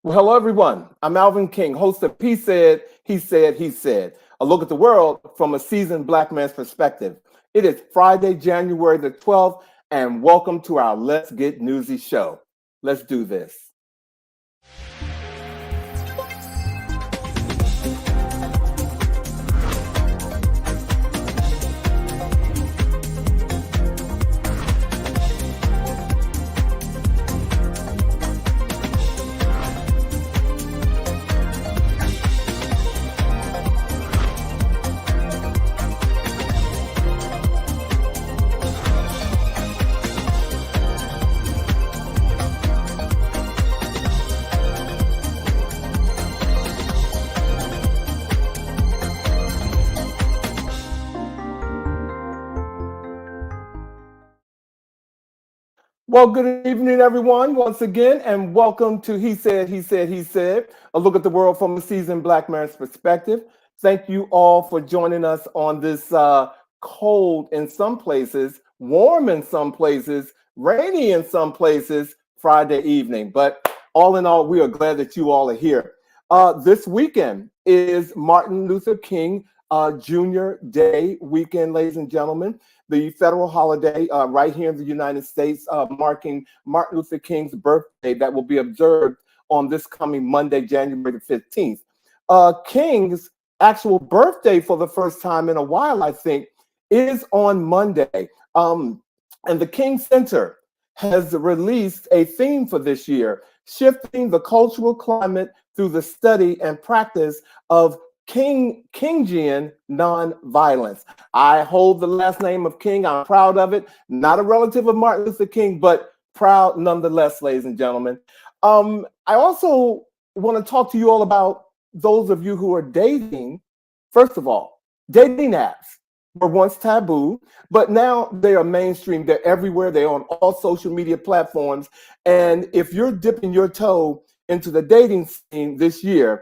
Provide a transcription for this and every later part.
Well, hello, everyone. I'm Alvin King, host of He Said, He Said, He Said, a look at the world from a seasoned Black man's perspective. It is Friday, January the 12th, and welcome to our Let's Get Newsy show. Let's do this. Well, good evening, everyone, once again, and welcome to He Said, He Said, He Said, a look at the world from a seasoned Black man's perspective. Thank you all for joining us on this cold in some places, warm in some places, rainy in some places Friday evening. But all in all, we are glad that you all are here. This weekend is Martin Luther King Jr. Day weekend, ladies and gentlemen. The federal holiday right here in the United States, marking Martin Luther King's birthday that will be observed on this coming Monday, January the 15th. King's actual birthday for the first time in a while, I think, is on Monday. And the King Center has released a theme for this year, shifting the cultural climate through the study and practice of Kingian nonviolence. I hold the last name of King. I'm proud of it. Not a relative of Martin Luther King, but proud nonetheless, ladies and gentlemen. I also want to talk to you all about those of you who are dating. First of all, dating apps were once taboo, but now they are mainstream. They're everywhere. They're on all social media platforms. And if you're dipping your toe into the dating scene this year,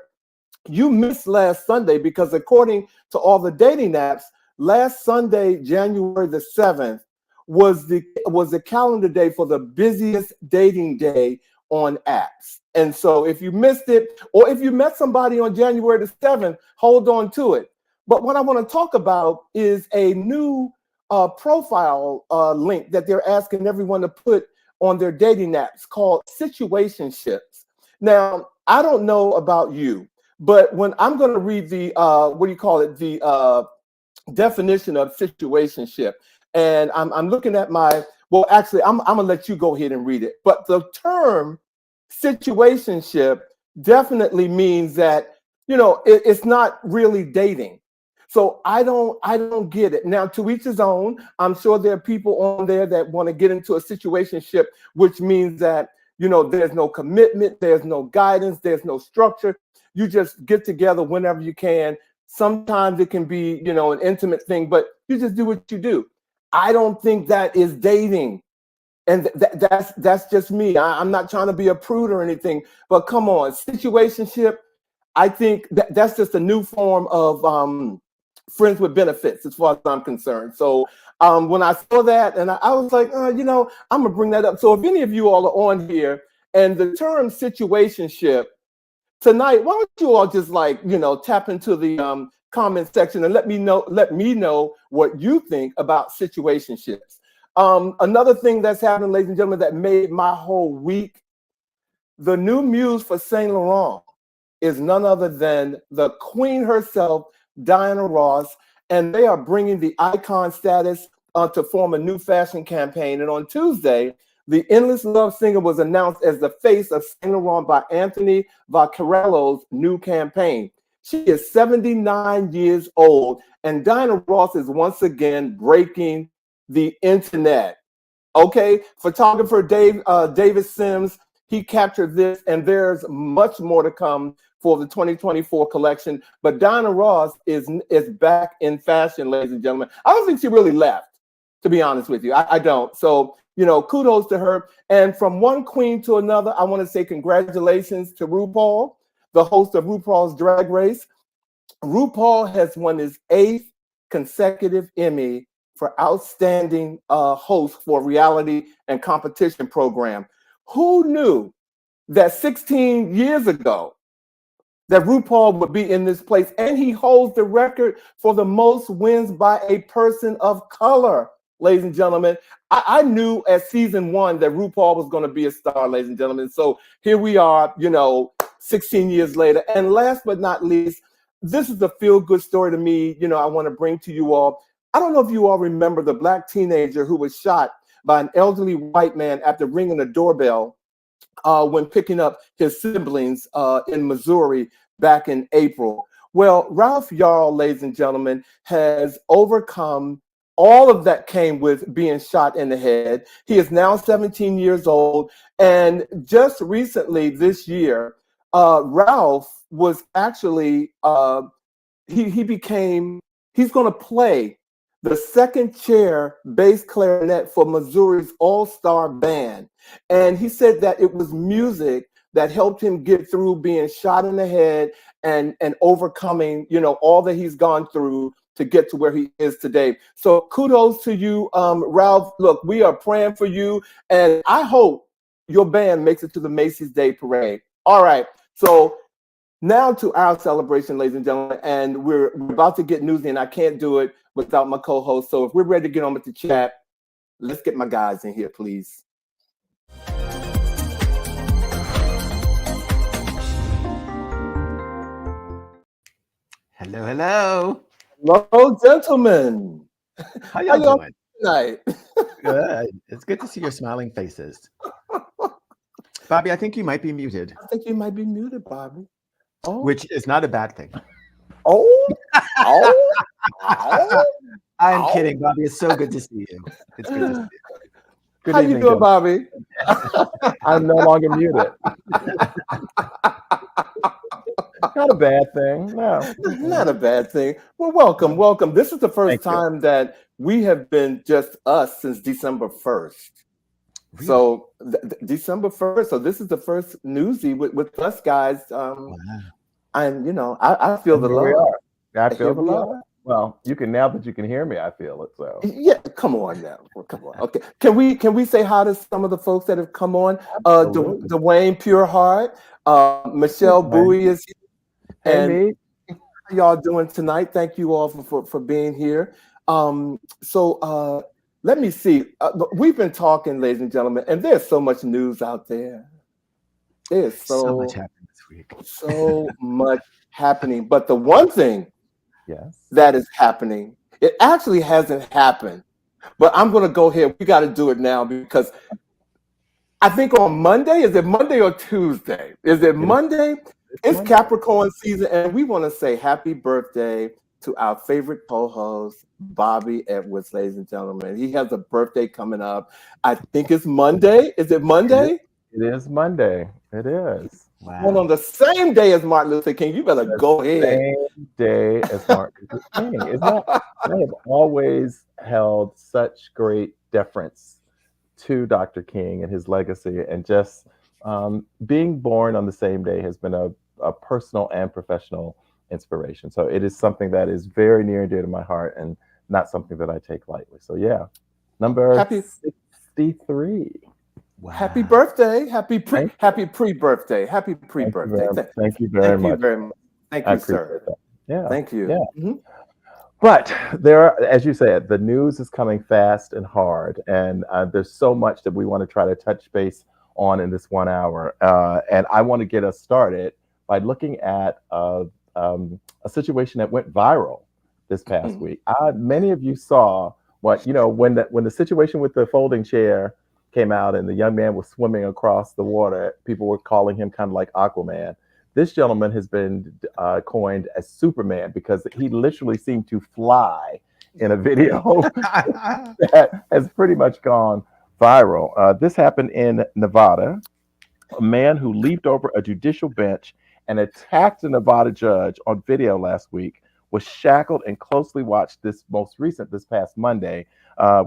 you missed last Sunday because according to all the dating apps, last Sunday, January the 7th, was the calendar day for the busiest dating day on apps. And so if you missed it, or if you met somebody on January the 7th, hold on to it. But what I want to talk about is a new profile link that they're asking everyone to put on their dating apps called situationships. Now, I don't know about you, but when I'm going to read the, the definition of situationship, and I'm looking at well, actually, I'm going to let you go ahead and read it. But the term situationship definitely means that, it's not really dating. So I don't get it. Now, to each his own. I'm sure there are people on there that want to get into a situationship, which means that, there's no commitment, there's no guidance, there's no structure. You just get together whenever you can. Sometimes it can be, an intimate thing, but you just do what you do. I don't think that is dating. And that's just me. I'm not trying to be a prude or anything, but come on, situationship. I think that's just a new form of friends with benefits, as far as I'm concerned. So when I saw that, and I was like, I'm gonna bring that up. So if any of you all are on here and the term situationship tonight, why don't you all just tap into the comment section and let me know what you think about situationships. Another thing that's happening, ladies and gentlemen, that made my whole week, the new muse for Saint Laurent is none other than the queen herself, Diana Ross, and they are bringing the icon status to form a new fashion campaign. And on Tuesday, the Endless Love singer was announced as the face of Saint Laurent by Anthony Vaccarello's new campaign. She is 79 years old, and Diana Ross is once again breaking the internet. Okay, photographer David Sims, he captured this, and there's much more to come for the 2024 collection. But Diana Ross is back in fashion, ladies and gentlemen. I don't think she really left, to be honest with you. I don't. So, kudos to her. And from one queen to another, I want to say congratulations to RuPaul, the host of RuPaul's Drag Race. RuPaul has won his 8th consecutive Emmy for outstanding host for reality and competition program. Who knew that 16 years ago that RuPaul would be in this place, and he holds the record for the most wins by a person of color, ladies and gentlemen. I knew at season 1 that RuPaul was going to be a star, ladies and gentlemen. So here we are, 16 years later. And last but not least, this is a feel-good story to me, I want to bring to you all. I don't know if you all remember the black teenager who was shot by an elderly white man after ringing a doorbell when picking up his siblings in Missouri back in April. Well, Ralph Yarl, ladies and gentlemen, has overcome all of that came with being shot in the head. He is now 17 years old. And just recently this year, Ralph was actually, he's going to play the second chair bass clarinet for Missouri's all-star band. And he said that it was music that helped him get through being shot in the head and overcoming, all that he's gone through to get to where he is today. So kudos to you, Ralph. Look, we are praying for you, and I hope your band makes it to the Macy's Day Parade. All right, so now to our celebration, ladies and gentlemen, and we're about to get newsy, and I can't do it without my co-host. So if we're ready to get on with the chat, let's get my guys in here, please. Hello, hello. Hello, gentlemen. How y'all doing tonight? Good. It's good to see your smiling faces. Bobby, I think you might be muted. I think you might be muted, Bobby. Oh. Which is not a bad thing. I'm kidding, Bobby. It's so good to see you. It's good to see you. Good evening, you doing, Bobby? I'm no longer muted. Not a bad thing. No. Not a bad thing. Well, welcome. This is the first time that we have been just us since December 1st. Really? So December 1st. So this is the first newsy with us guys. Wow. And I feel the love. We are. I feel the love. Well, you can now that you can hear me, I feel it. So yeah, come on now. Come on. Okay. Can we say hi to some of the folks that have come on? Dwayne Pureheart, Michelle Bowie is here. And how y'all doing tonight? Thank you all for being here. So let me see. We've been talking, ladies and gentlemen, and there's so much news out there. There's so much happening this week. So much happening. But the one thing that is happening, it actually hasn't happened. But I'm going to go ahead. We got to do it now because I think on Monday, is it Monday or Tuesday? Is it Monday? It's Capricorn season, and we want to say happy birthday to our favorite co-host, Bobby Edwards, ladies and gentlemen. He has a birthday coming up. I think it's Monday. Is it Monday? It is Monday. It is. Wow. And on the same day as Martin Luther King. You better go ahead. Same day as Martin Luther King. I have always held such great deference to Dr. King and his legacy, and just being born on the same day has been a personal and professional inspiration. So it is something that is very near and dear to my heart, and not something that I take lightly. So yeah, number 63. Wow. Happy birthday! Happy pre-birthday! Happy pre-birthday! Thank you very much. Thank you, sir. That. Yeah. Thank you. Yeah. Mm-hmm. But there are, as you said, the news is coming fast and hard, and there's so much that we want to try to touch base on in this 1 hour. And I want to get us started by looking at a situation that went viral this past week. Many of you saw when the situation with the folding chair came out and the young man was swimming across the water. People were calling him kind of like Aquaman. This gentleman has been coined as Superman because he literally seemed to fly in a video that has pretty much gone viral. This happened in Nevada. A man who leaped over a judicial bench and attacked a Nevada judge on video last week was shackled and closely watched this past Monday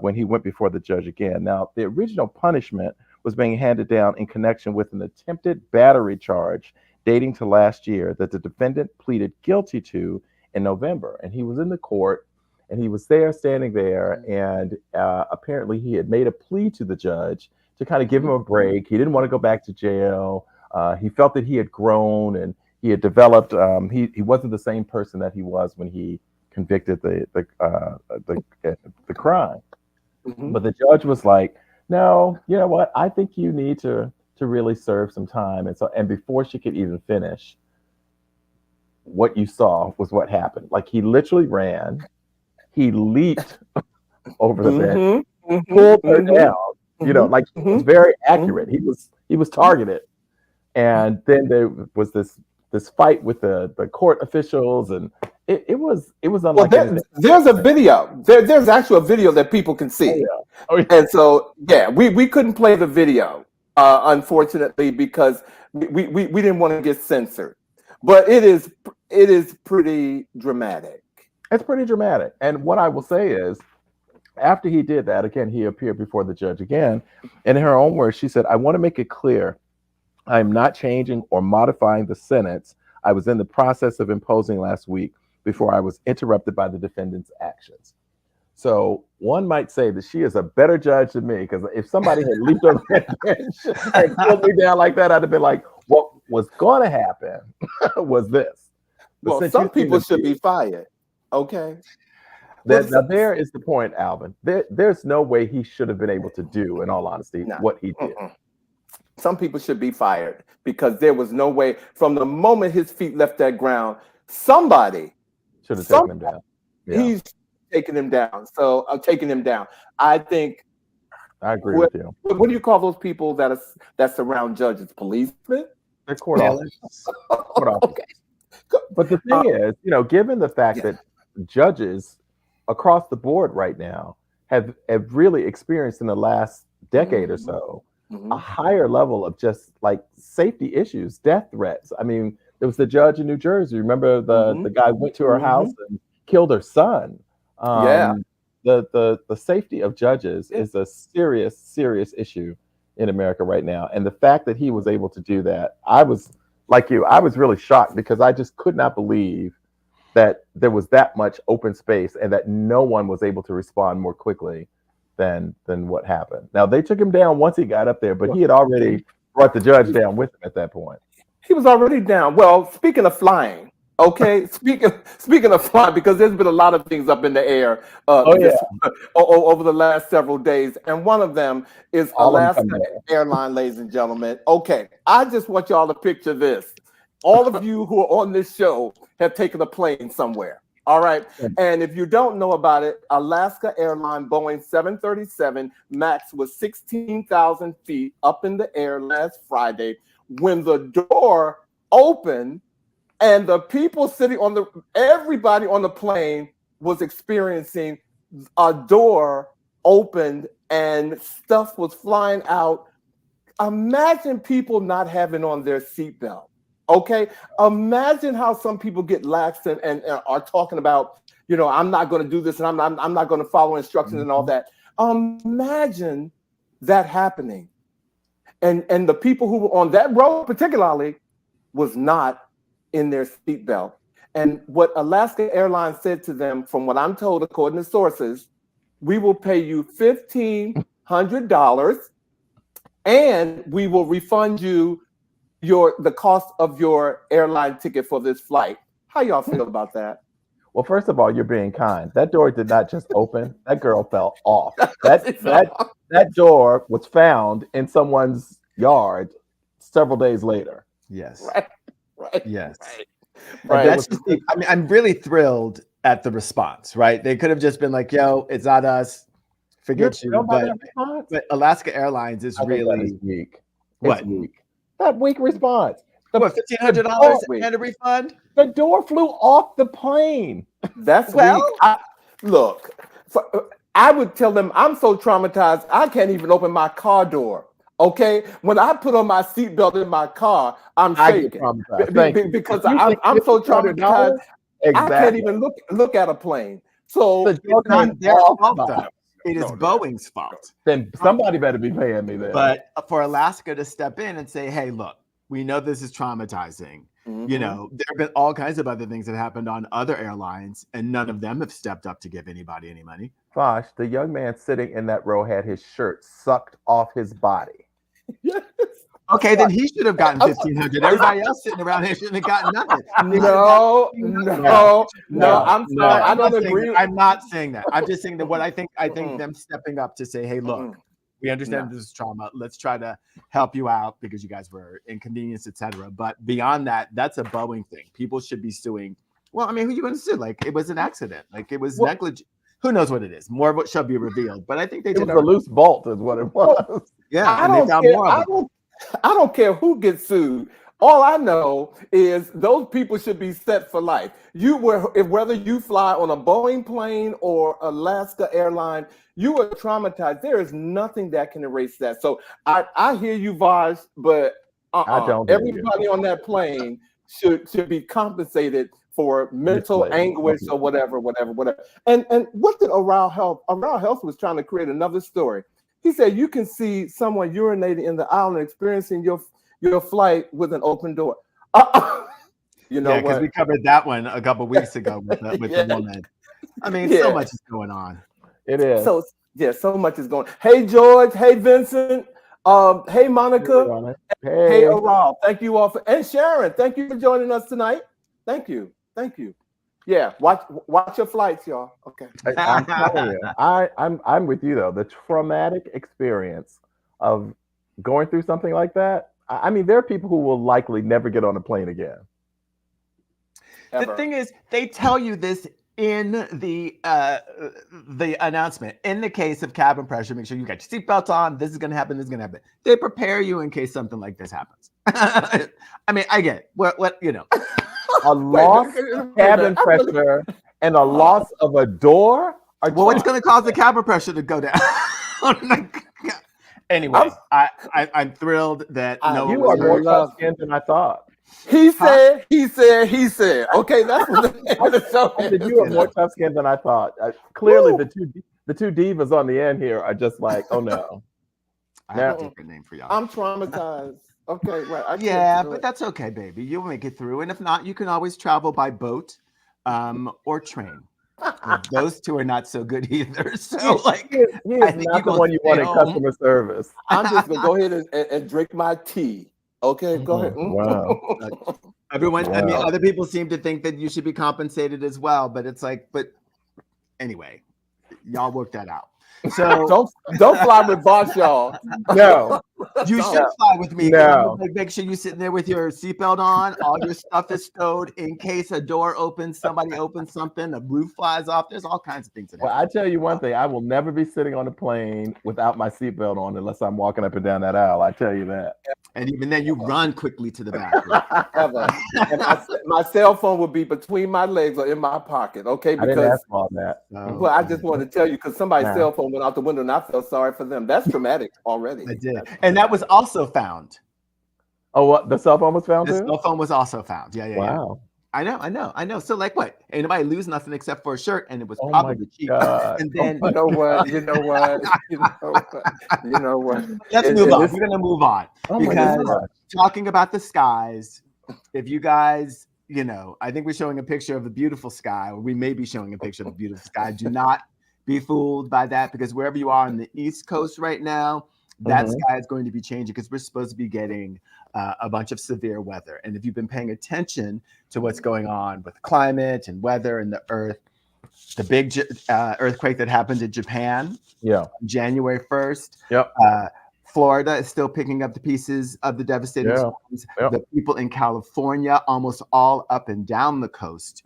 when he went before the judge again. Now, the original punishment was being handed down in connection with an attempted battery charge dating to last year that the defendant pleaded guilty to in November. And he was in the court, and he was standing there, and apparently he had made a plea to the judge to kind of give him a break. He didn't want to go back to jail. He felt that he had grown and he had developed. He wasn't the same person that he was when he convicted the crime. Mhm. But the judge was like, "No, you know what? I think you need to really serve some time." And before she could even finish, what you saw was what happened. Like he literally ran, he leaped over the bench, Mhm. pulled her Mhm. down. Mhm. Like he was Mhm. very accurate. He was targeted. And then there was this fight with the court officials, and it was Well, unlike anything. there's a video. There's actually a video that people can Oh see. yeah. Oh yeah. And so, yeah, we couldn't play the video, unfortunately, because we didn't want to get censored. But it is pretty dramatic. It's pretty dramatic. And what I will say is, after he did that, again, he appeared before the judge again. And in her own words, she said, "I want to make it clear I'm not changing or modifying the sentence I was in the process of imposing last week before I was interrupted by the defendant's actions." So one might say that she is a better judge than me, because if somebody had leaped over that bench and pulled me down like that, I'd have been like, what was going to happen was this. But Well, since some you seem people to should be fired. Okay. Well, now there is the point, Alvin. There's no way he should have been able to do, in all honesty, no. what he did. Some people should be fired because there was no way from the moment his feet left that ground, somebody Should have taken him down. Yeah, he's taking him down. So I'm taking him down. I think. I agree with you. What do you call those people that surround judges? Policemen? They're court officers. Court officers. Okay. But the thing is, given the fact that judges across the board right now have really experienced in the last decade or so a higher level of just like safety issues, death threats. I mean, there was the judge in New Jersey. Remember the guy went to her house and killed her son. Yeah. The safety of judges is a serious issue in America right now. And the fact that he was able to do that, I was like you, I was really shocked, because I just could not believe that there was that much open space and that no one was able to respond more quickly than what happened. Now they took him down once he got up there, but he had already brought the judge down with him at that point. He was already down. Well, speaking of flying, okay. speaking of flying, because there's been a lot of things up in the air over the last several days, and one of them is Alaska Airline, ladies and gentlemen. Okay, I just want y'all to picture this. All of you who are on this show have taken a plane somewhere. All right. And if you don't know about it, Alaska Airline Boeing 737 MAX was 16,000 feet up in the air last Friday when the door opened, and the people sitting everybody on the plane was experiencing a door opened and stuff was flying out. Imagine people not having on their seatbelt. Okay, imagine how some people get lax and are talking about, I'm not going to do this, and I'm not going to follow instructions and all that. Imagine that happening, and the people who were on that row particularly was not in their seatbelt. And what Alaska Airlines said to them, from what I'm told, according to sources, we will pay you $1,500, and we will refund you the cost of your airline ticket for this flight. How y'all feel about that? Well, first of all, you're being kind. That door did not just open. That girl fell off. That door was found in someone's yard several days later. Yes. Right. Yes. Right. That's just, I'm really thrilled at the response, right? They could have just been like, yo, it's not us. Forget you. But Alaska Airlines is really weak. What? It's weak. That weak response. What, $1,500 and a refund? The door flew off the plane. That's weak. Look, I would tell them I'm so traumatized I can't even open my car door. Okay, when I put on my seatbelt in my car, I'm shaking because I'm so traumatized. Exactly. I can't even look at a plane. So it's not their fault, though. It is Boeing's fault. Then somebody better be paying me then. But for Alaska to step in and say, hey, look, we know this is traumatizing. There have been all kinds of other things that happened on other airlines, and none of them have stepped up to give anybody any money. Vash, the young man sitting in that row had his shirt sucked off his body. Yes. Okay, then he should have gotten 1,500. Everybody else sitting around here shouldn't have gotten nothing. No. I'm sorry. I don't agree. I'm not saying that. I'm just saying that what I think them stepping up to say, hey, look, we understand this is trauma. Let's try to help you out because you guys were inconvenienced, etc. But beyond that, that's a Boeing thing. People should be suing. Well, I mean, who are you going to sue? Like, it was an accident. Like, it was negligent. Who knows what it is? More of what shall be revealed. But I think they did. It was a loose bolt, is what it was. Yeah, I don't care who gets sued. All I know is those people should be set for life. Whether you fly on a Boeing plane or Alaska airline, you were traumatized. There is nothing that can erase that. So I hear you, Vash, but I don't. Everybody on that plane should be compensated for mental anguish or whatever. And what did Oral Health? Oral Health was trying to create another story. He said you can see someone urinating in the aisle and experiencing your flight with an open door. You know, because we covered that one a couple weeks ago with the woman. I mean, so much is going on. It is. So much is going on. Hey, George. Hey, Vincent. Hey, Monica. Hey, Oral. Thank you all and Sharon. Thank you for joining us tonight. Thank you. Yeah, watch your flights, y'all. Okay. I'm telling you, I'm with you though. The traumatic experience of going through something like that. I mean, there are people who will likely never get on a plane again. Ever. The thing is, they tell you this in the announcement. In the case of cabin pressure, make sure you got your seatbelt on. This is going to happen. This is going to happen. They prepare you in case something like this happens. I mean, I get it. What you know. A loss of cabin pressure and a loss of a door. Well, what's going to cause the cabin pressure to go down? Anyway, I'm thrilled that you are more tough-skinned than I thought. He said. Okay, that's what the show is. You are more tough-skinned than I thought. Clearly, the two divas on the end here are just like, oh no. I have a different name for y'all. I'm traumatized. Okay, right. But that's okay, baby. You'll make it through. And if not, you can always travel by boat or train. Those two are not so good either. So, he is not the one you want in customer service. I'm just going to go ahead and drink my tea. Okay, go ahead. Wow. Everyone, I mean, other people seem to think that you should be compensated as well. But it's like, anyway, y'all work that out. So don't fly with Vash, y'all. No, you should fly with me. No, make sure you're sitting there with your seatbelt on. All your stuff is stowed in case a door opens, somebody opens something, a roof flies off. There's all kinds of things that happen. Well, I tell you one thing: I will never be sitting on a plane without my seatbelt on unless I'm walking up and down that aisle. I tell you that. And even then, you run quickly to the bathroom. And my cell phone will be between my legs or in my pocket. Okay, because I didn't ask all that. Well, I just wanted to tell you because somebody's cell phone went out the window, and I felt sorry for them. That's traumatic already. I did, and that was also found. Oh, what? The cell phone was found too? The cell phone was also found. Yeah. Wow. I know. So like what? Ain't nobody lose nothing except for a shirt, and it was probably cheap. And then you know what? Let's move on. We're gonna move on because talking about the skies. If you guys, I think we're showing a picture of a beautiful sky, or we may be showing a picture of a beautiful sky. Do not be fooled by that because wherever you are on the East Coast right now, that sky is going to be changing because we're supposed to be getting a bunch of severe weather. And if you've been paying attention to what's going on with climate and weather and the earth, the big earthquake that happened in Japan, January 1st, Florida is still picking up the pieces of the devastating storms. The people in California, almost all up and down the coast,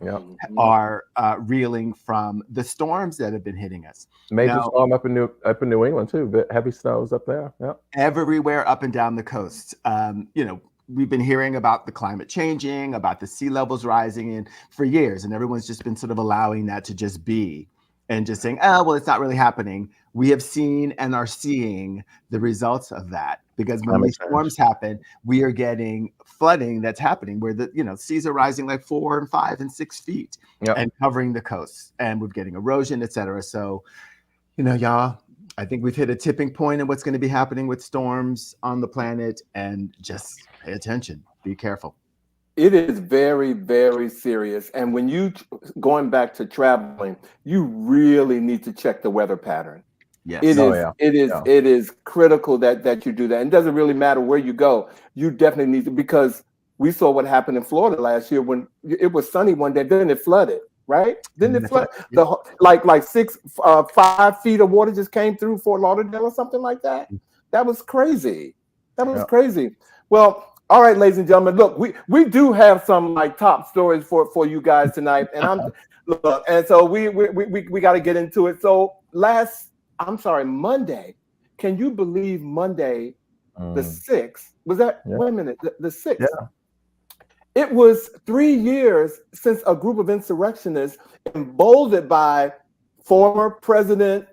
are reeling from the storms that have been hitting us. Major storm up in New England too. But heavy snows up there. Everywhere up and down the coast. We've been hearing about the climate changing, about the sea levels rising for years, and everyone's just been sort of allowing that to just be. And just saying, well, it's not really happening. We have seen and are seeing the results of that because when these storms happen, we are getting flooding that's happening where the seas are rising like 4 and 5 and 6 feet and covering the coasts, and we're getting erosion, et cetera. So, y'all, I think we've hit a tipping point in what's going to be happening with storms on the planet, and just pay attention. Be careful. It is very, very serious. And when going back to traveling, you really need to check the weather pattern. Yes. It is critical that you do that. And it doesn't really matter where you go. You definitely need to, because we saw what happened in Florida last year when it was sunny one day, then it flooded, right? Then it flooded. Like 5 feet of water just came through Fort Lauderdale or something like that. That was crazy. Crazy. Well, all right, ladies and gentlemen, look, we do have some like top stories for you guys tonight, and so we got to get into it. So Monday. Can you believe Monday, the 6th? Was that, wait a minute, the 6th? Yeah. It was 3 years since a group of insurrectionists, emboldened by former President,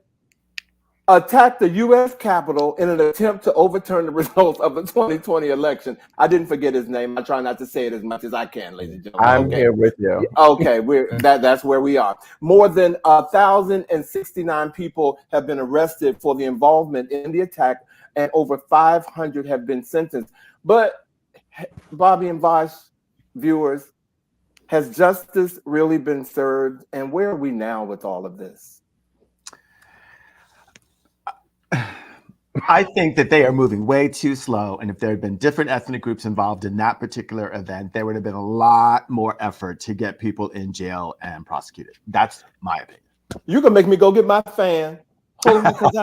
attacked the U.S. Capitol in an attempt to overturn the results of the 2020 election. I didn't forget his name. I try not to say it as much as I can, ladies and gentlemen. I'm here with you. Okay, that's where we are. More than 1,069 people have been arrested for the involvement in the attack, and over 500 have been sentenced. But Bobby and Vash, viewers, has justice really been served? And where are we now with all of this? I think that they are moving way too slow. And if there had been different ethnic groups involved in that particular event, there would have been a lot more effort to get people in jail and prosecuted. That's my opinion. You can make me go get my fan. Because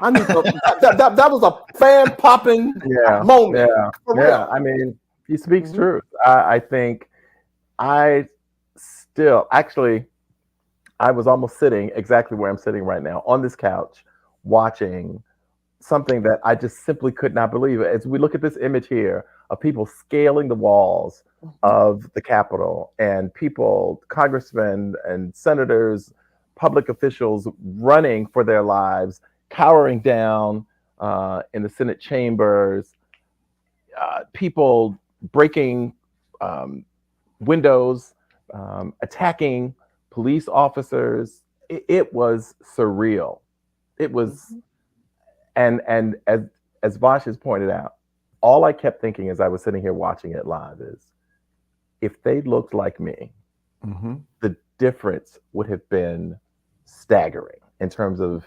I need to, that was a fan popping moment. Yeah. I mean, he speaks truth. I think I was almost sitting exactly where I'm sitting right now on this couch, watching something that I just simply could not believe. As we look at this image here of people scaling the walls of the Capitol, and people, congressmen and senators, public officials running for their lives, cowering down in the Senate chambers, people breaking windows, attacking police officers. It was surreal. It was, and as Vash has pointed out, all I kept thinking as I was sitting here watching it live is, if they looked like me, the difference would have been staggering in terms of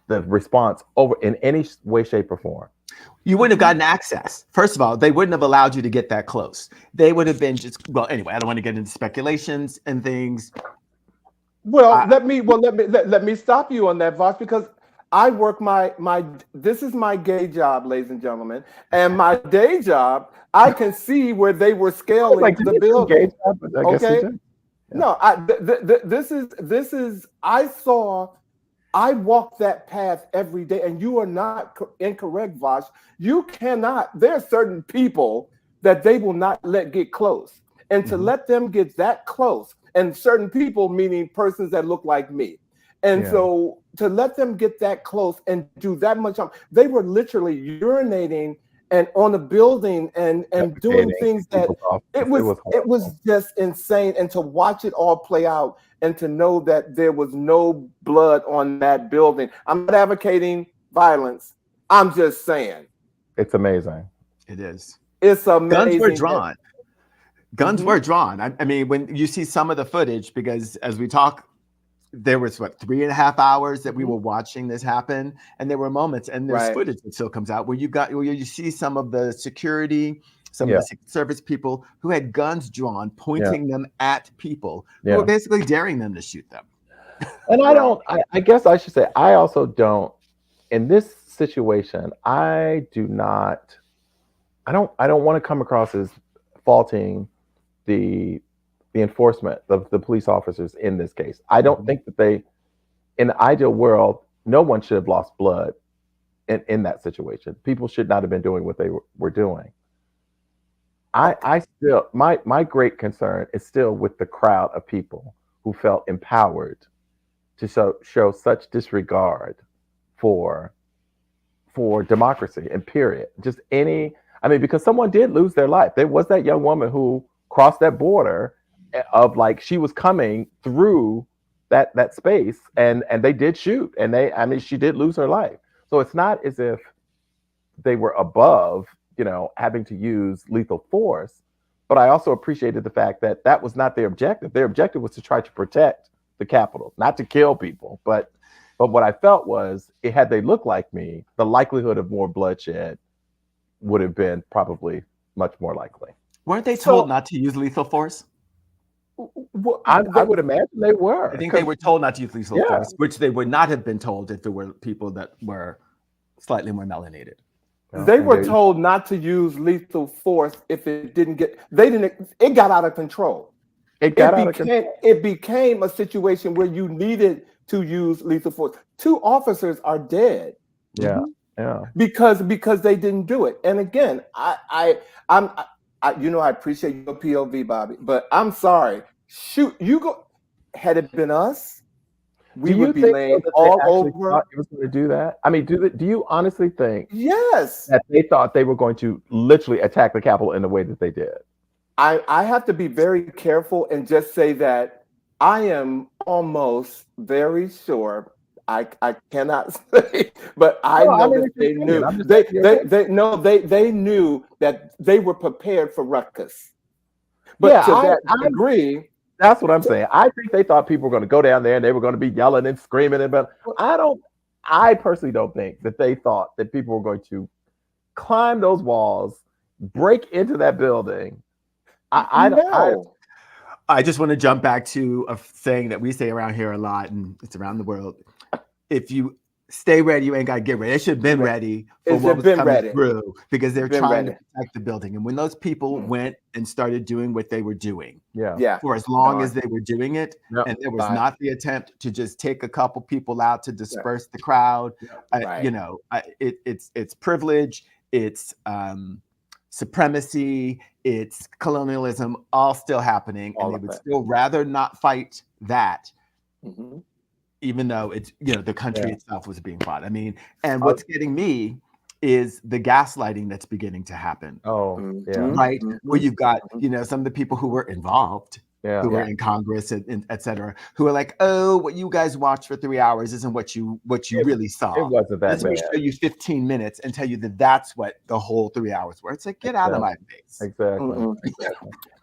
the response over in any way, shape, or form. You wouldn't have gotten access. First of all, they wouldn't have allowed you to get that close. They would have been anyway, I don't want to get into speculations and things. Well, let me stop you on that, Vash, because I work this is my gay job, ladies and gentlemen, and my day job, I can see where they were scaling the building. Okay, no, this is I walk that path every day, and you are not incorrect, Vash. You cannot. There are certain people that they will not let get close, and to let them get that close, and certain people, meaning persons that look like me. And so to let them get that close and do that much, they were literally urinating and on the building and doing things that it was just insane. And to watch it all play out and to know that there was no blood on that building. I'm not advocating violence. I'm just saying. It's amazing. It is. It's amazing. Guns were drawn. Guns were drawn. I mean, when you see some of the footage, because as we talk, there was 3.5 hours that we were watching this happen, and there were moments, and there's footage that still comes out where you see some of the security, some of the Secret Service people who had guns drawn, pointing them at people who were basically daring them to shoot them. And I guess I should say, I also don't, in this situation, I don't want to come across as faulting the enforcement of the police officers in this case. I don't think that in the ideal world, no one should have lost blood in that situation. People should not have been doing what they were doing. I still, my great concern is still with the crowd of people who felt empowered to show such disregard for democracy and period. Because someone did lose their life. There was that young woman who crossed that border of she was coming through that space, and they did shoot, and she did lose her life. So it's not as if they were above, having to use lethal force. But I also appreciated the fact that that was not their objective. Their objective was to try to protect the Capitol, not to kill people, but But what I felt was, had they looked like me, the likelihood of more bloodshed would have been probably much more likely. Weren't they told not to use lethal force? I would imagine they were. I think they were told not to use lethal force, which they would not have been told if there were people that were slightly more melanated. They were told not to use lethal force if it didn't get. It got out of control. It became a situation where you needed to use lethal force. 2 officers are dead. Yeah, yeah. Because they didn't do it. And again, I appreciate your POV, Bobby, but I'm sorry. Shoot, had it been us, we would be laying all over. It was going to do that. I mean, do you honestly think? Yes. That they thought they were going to literally attack the Capitol in the way that they did? I have to be very careful and just say that I am almost very sure. I cannot say, but I know that they knew. They knew that they were prepared for ruckus. But to that degree, that's what I'm saying. I think they thought people were going to go down there and they were going to be yelling and screaming. But I personally don't think that they thought that people were going to climb those walls, break into that building. I just want to jump back to a saying that we say around here a lot, and it's around the world. If you stay ready, you ain't got to get ready. They should have been ready for what was coming through, because they're trying to protect the building. And when those people went and started doing what they were doing, for as long as they were doing it, and there was not the attempt to just take a couple people out to disperse the crowd, it's privilege, it's supremacy, it's colonialism, all still happening, and they would still rather not fight that. Even though it's, the country itself was being fought. I mean, and what's getting me is the gaslighting that's beginning to happen. Right? Where you've got, some of the people who were involved, who were in Congress and et cetera, who are like, oh, what you guys watched for 3 hours isn't what you really saw. It wasn't that bad. Let me show you 15 minutes and tell you that that's what the whole 3 hours were. It's like, get out of my face. Exactly.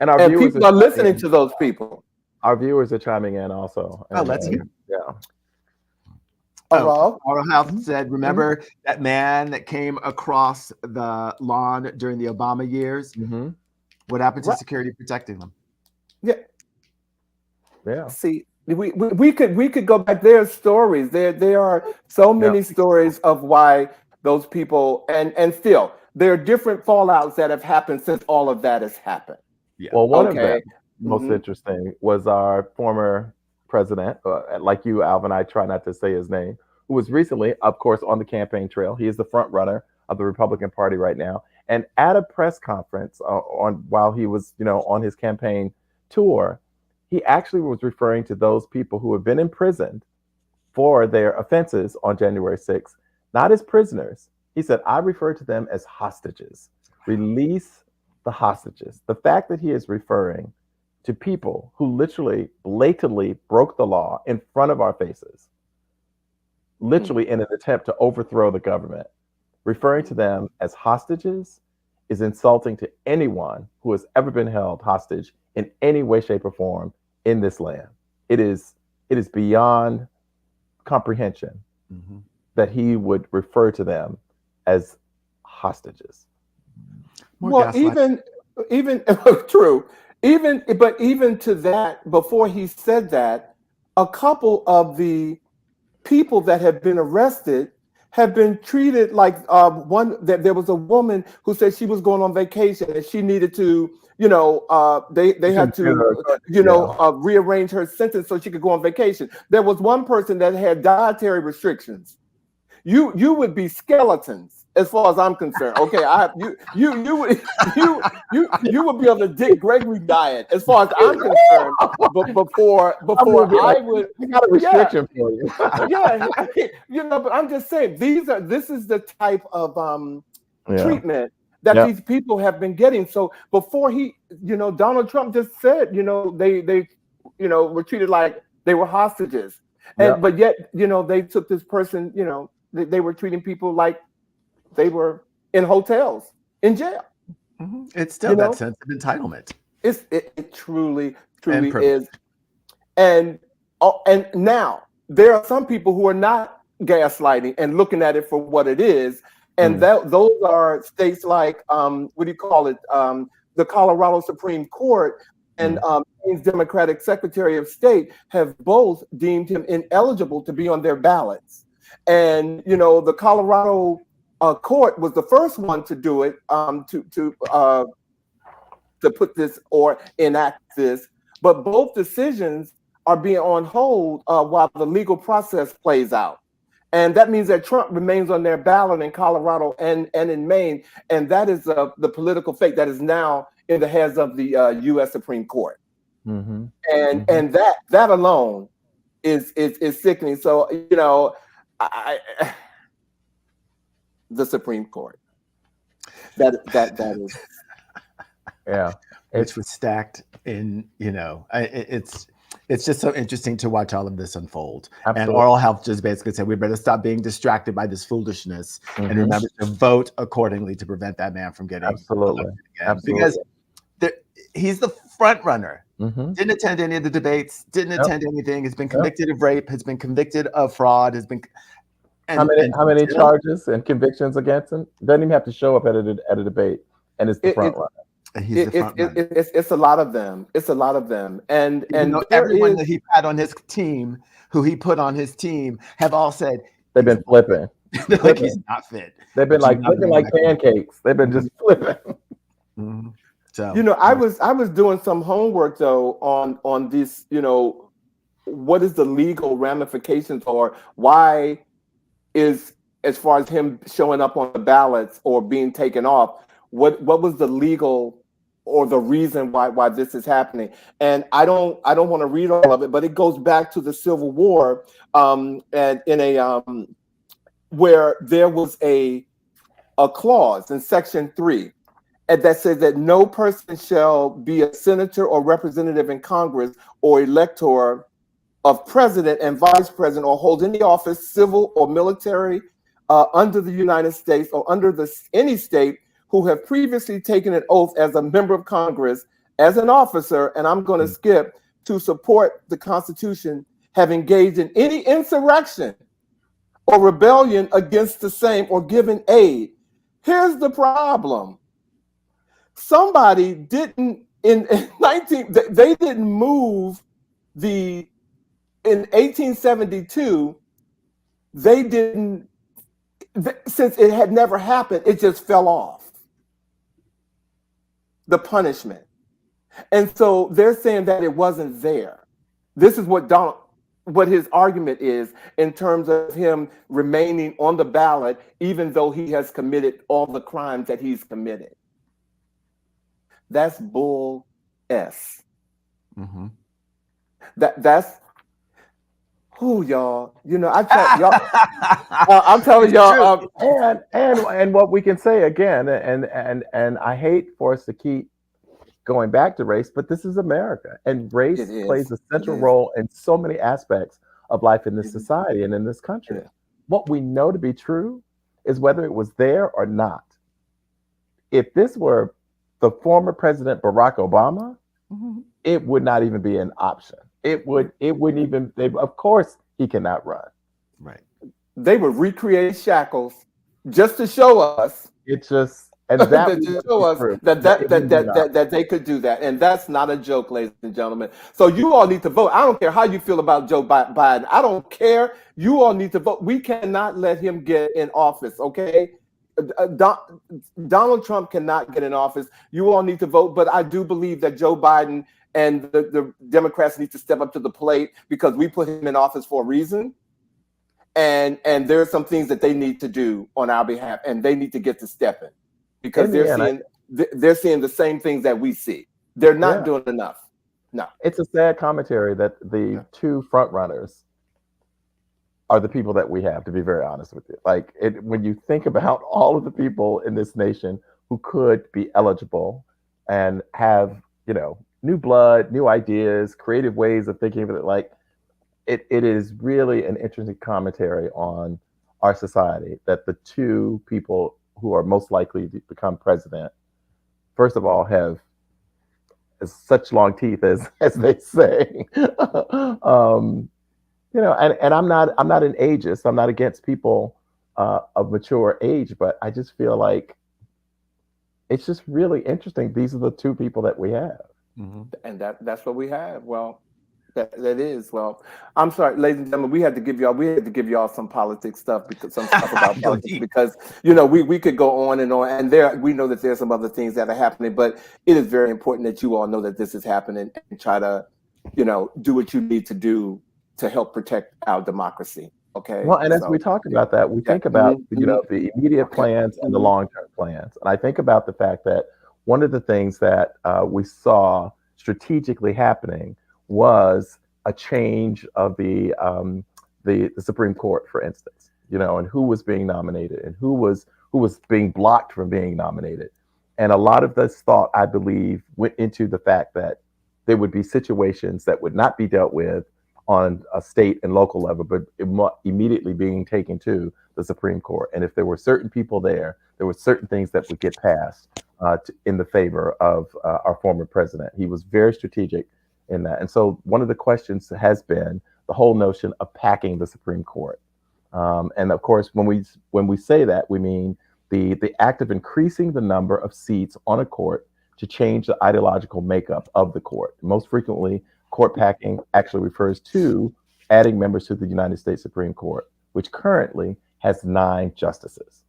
And our viewers people are listening to those people. Our viewers are chiming in also. Let's hear. Yeah. Oral Health said, remember that man that came across the lawn during the Obama years? What happened to security protecting them? Yeah. See, we could go back. There are stories. There are so many stories of why those people, and still there are different fallouts that have happened since all of that has happened. Well, one of them most interesting was our former president, like you, Alvin, I try not to say his name, who was recently, of course, on the campaign trail. He is the front runner of the Republican Party right now. And at a press conference while he was, on his campaign tour, he actually was referring to those people who have been imprisoned for their offenses on January 6th, not as prisoners. He said, I refer to them as hostages. Release the hostages. The fact that he is referring to people who literally blatantly broke the law in front of our faces, literally in an attempt to overthrow the government, referring to them as hostages is insulting to anyone who has ever been held hostage in any way, shape, or form in this land. It is beyond comprehension that he would refer to them as hostages. Well, even true. Even to that, before he said that, a couple of the people that have been arrested have been treated like there was a woman who said she was going on vacation and she needed to, they had to, rearrange her sentence so she could go on vacation. There was one person that had dietary restrictions. You would be skeletons as far as I'm concerned. Okay, you would be on the Dick Gregory diet as far as I'm concerned. Before I would, I got a restriction for you. But I'm just saying this is the type of treatment that these people have been getting. So before Donald Trump just said, they were treated like they were hostages, but yet they took this person, they were treating people like they were in hotels, in jail. It's still that sense of entitlement. It truly is. And now there are some people who are not gaslighting and looking at it for what it is. And those are states like, what do you call it? The Colorado Supreme Court and Democratic Secretary of State have both deemed him ineligible to be on their ballots. And, you know, the Colorado court was the first one to do it, to put this or enact this. But both decisions are being on hold while the legal process plays out. And that means that Trump remains on their ballot in Colorado and in Maine. And that is the political fate that is now in the hands of the U.S. Supreme Court. And that alone is sickening. So, you know, the Supreme Court. That is. Yeah. Which was stacked in, you know, it's just so interesting to watch all of this unfold. Absolutely. And Oral Health just basically said, we better stop being distracted by this foolishness and remember to vote accordingly to prevent that man from getting elected again. Because he's the front runner. Didn't attend any of the debates, didn't attend anything, has been convicted of rape, has been convicted of fraud, has been... how many charges and convictions against him? Doesn't even have to show up at a debate, and it's the front runner. It's a lot of them. It's a lot of them. And everyone that he had on his team, who he put on his team, have all said they've been flipping. Like he's not fit. They've been like pancakes. They've been just flipping. So, you know, I was doing some homework though on this. You know, what is the legal ramifications, or why is, as far as him showing up on the ballots or being taken off, what was the legal or the reason why this is happening? And I don't want to read all of it, but it goes back to the Civil War, and in a where there was a clause in Section 3 that says that no person shall be a senator or representative in Congress or elector of president and vice president or hold any office, civil or military, under the United States or under any state, who have previously taken an oath as a member of Congress, as an officer, and I'm going to skip, to support the Constitution, have engaged in any insurrection or rebellion against the same or given aid. Here's the problem. Somebody didn't, they didn't move in 1872, they didn't, since it had never happened, it just fell off. The punishment. And so they're saying that it wasn't there. This is what his argument is in terms of him remaining on the ballot, even though he has committed all the crimes that he's committed. That's bull S. That's who, y'all. You know, I'm telling y'all, and what we can say again, and I hate for us to keep going back to race, but this is America, and race plays a central role in so many aspects of life in this society and in this country. What we know to be true is whether it was there or not. If this were the former President Barack Obama, it would not even be an option. It wouldn't even. Of course, he cannot run. Right. They would recreate shackles just to show us. It's just, and that to show us that they could do that, and that's not a joke, ladies and gentlemen. So you all need to vote. I don't care how you feel about Joe Biden. I don't care. You all need to vote. We cannot let him get in office. Okay. Donald Trump cannot get in office. You all need to vote, but I do believe that Joe Biden and the Democrats need to step up to the plate, because we put him in office for a reason. And there are some things that they need to do on our behalf, and they need to get to stepping, because they're seeing the same things that we see. They're not doing enough. No. It's a sad commentary that the two front runners are the people that we have, to be very honest with you. Like, when you think about all of the people in this nation who could be eligible and have, you know, new blood, new ideas, creative ways of thinking of it, like, it is really an interesting commentary on our society that the two people who are most likely to become president, first of all, have such long teeth, as they say. and I'm not an ageist. I'm not against people of mature age, but I just feel like it's just really interesting. These are the two people that we have. Mm-hmm. And that's what we have. Well, that is. Well, I'm sorry, ladies and gentlemen, we had to give y'all some politics stuff, because some stuff about politics, because we could go on, and we know that there's some other things that are happening, but it is very important that you all know that this is happening and try to, do what you need to do to help protect our democracy. Okay. Well, and as we talk about that, we think about the immediate plans and the long-term plans. And I think about the fact that one of the things that we saw strategically happening was a change of the Supreme Court, for instance, and who was being nominated and who was being blocked from being nominated. And a lot of this thought, I believe, went into the fact that there would be situations that would not be dealt with on a state and local level, but immediately being taken to the Supreme Court. And if there were certain people there were certain things that would get passed in the favor of our former president. He was very strategic in that. And so one of the questions has been the whole notion of packing the Supreme Court. And of course, when we say that, we mean the act of increasing the number of seats on a court to change the ideological makeup of the court. Most frequently, court packing actually refers to adding members to the United States Supreme Court, which currently has 9 justices.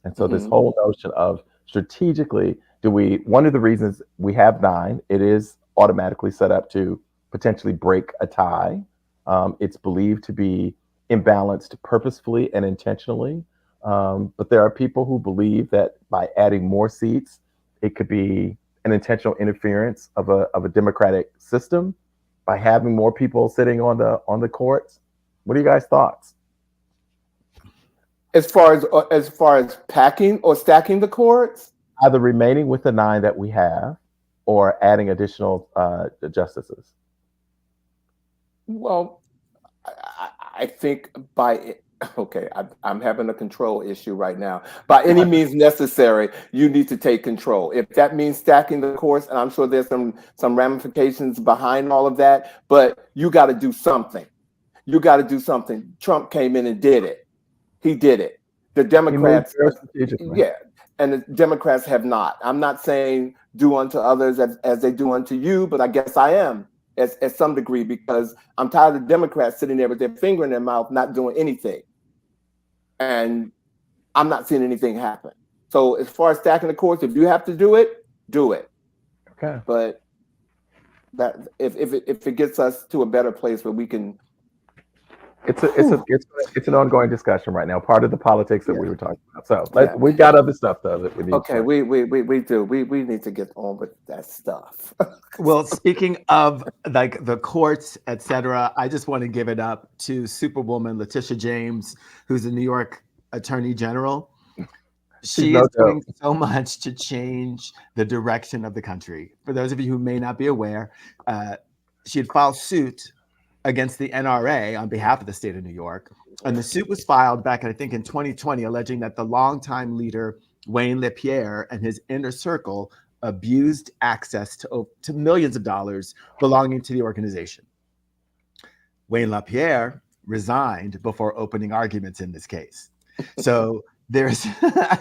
And so this whole notion of strategically, one of the reasons we have 9, it is automatically set up to potentially break a tie. It's believed to be imbalanced purposefully and intentionally. But there are people who believe that by adding more seats, it could be an intentional interference of a democratic system by having more people sitting on the courts. What are you guys' thoughts? As far as packing or stacking the courts? Either remaining with the 9 that we have or adding additional justices. Well, I think I'm having a control issue right now. By any means necessary, you need to take control. If that means stacking the courts, and I'm sure there's some ramifications behind all of that, but you got to do something. You got to do something. Trump came in and did it. He did it. The Democrats, and the Democrats have not. I'm not saying do unto others as they do unto you, but I guess I am. At some degree, because I'm tired of Democrats sitting there with their finger in their mouth, not doing anything. And I'm not seeing anything happen. So as far as stacking the courts, if you have to do it, do it. Okay. But that if it gets us to a better place where we can. It's an ongoing discussion right now, part of the politics that we were talking about. So we've got other stuff though that we need. Okay, we do. We need to get on with that stuff. Well, speaking of like the courts, etc., I just want to give it up to Superwoman Letitia James, who's the New York Attorney General. She is doing so much to change the direction of the country. For those of you who may not be aware, she had filed suit against the NRA on behalf of the state of New York. And the suit was filed back, I think, in 2020, alleging that the longtime leader, Wayne LaPierre, and his inner circle abused access to millions of dollars belonging to the organization. Wayne LaPierre resigned before opening arguments in this case. So